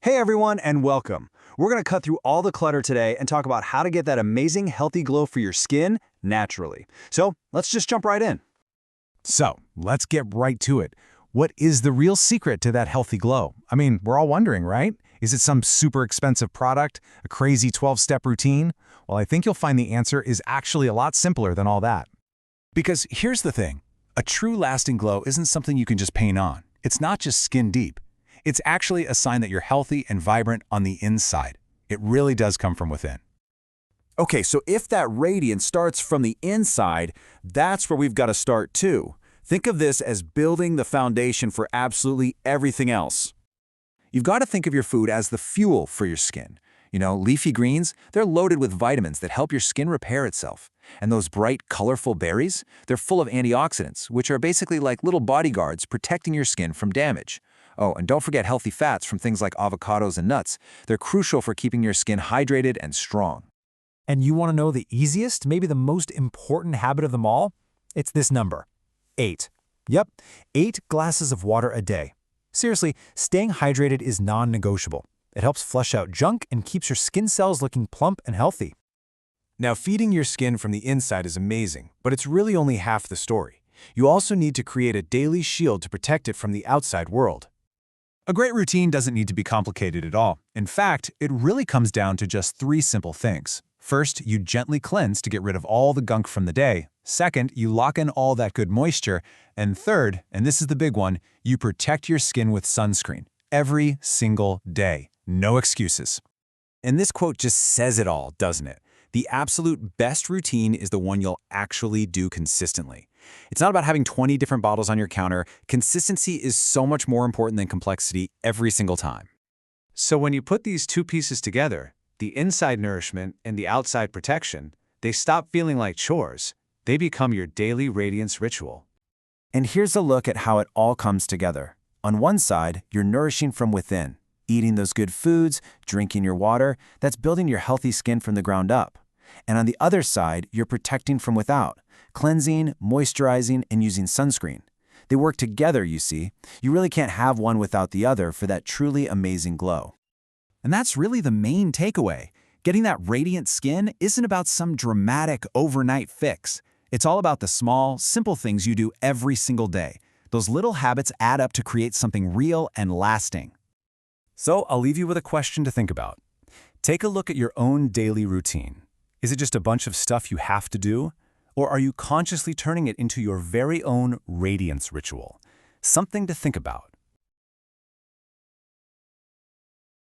Hey everyone, and welcome. We're going to cut through all the clutter today and talk about how to get that amazing healthy glow for your skin naturally. So let's just jump right in. So, let's get right to it. What is the real secret to that healthy glow? I mean, we're all wondering, right? Is it some super expensive product, a crazy 12-step routine? Well, I think you'll find the answer is actually a lot simpler than all that. Because here's the thing. A true lasting glow isn't something you can just paint on. It's not just skin deep. It's actually a sign that you're healthy and vibrant on the inside. It really does come from within. Okay, so if that radiance starts from the inside, that's where we've got to start too. Think of this as building the foundation for absolutely everything else. You've got to think of your food as the fuel for your skin. You know, leafy greens, they're loaded with vitamins that help your skin repair itself. And those bright, colorful berries, they're full of antioxidants, which are basically like little bodyguards protecting your skin from damage. Oh, and don't forget healthy fats from things like avocados and nuts. They're crucial for keeping your skin hydrated and strong. And you want to know the easiest, maybe the most important habit of them all? It's this number, 8. Yep, 8 glasses of water a day. Seriously, staying hydrated is non-negotiable. It helps flush out junk and keeps your skin cells looking plump and healthy. Now, feeding your skin from the inside is amazing, but it's really only half the story. You also need to create a daily shield to protect it from the outside world. A great routine doesn't need to be complicated at all. In fact, it really comes down to just 3 simple things. First, you gently cleanse to get rid of all the gunk from the day. Second, you lock in all that good moisture. And third, and this is the big one, you protect your skin with sunscreen every single day. No excuses. And this quote just says it all, doesn't it? The absolute best routine is the one you'll actually do consistently. It's not about having 20 different bottles on your counter. Consistency is so much more important than complexity every single time. So when you put these two pieces together, the inside nourishment and the outside protection, they stop feeling like chores. They become your daily radiance ritual. And here's a look at how it all comes together. On one side, you're nourishing from within. Eating those good foods, drinking your water, that's building your healthy skin from the ground up. And on the other side, you're protecting from without, cleansing, moisturizing, and using sunscreen. They work together, you see. You really can't have one without the other for that truly amazing glow. And that's really the main takeaway. Getting that radiant skin isn't about some dramatic overnight fix. It's all about the small, simple things you do every single day. Those little habits add up to create something real and lasting. So I'll leave you with a question to think about. Take a look at your own daily routine. Is it just a bunch of stuff you have to do? Or are you consciously turning it into your very own radiance ritual? Something to think about.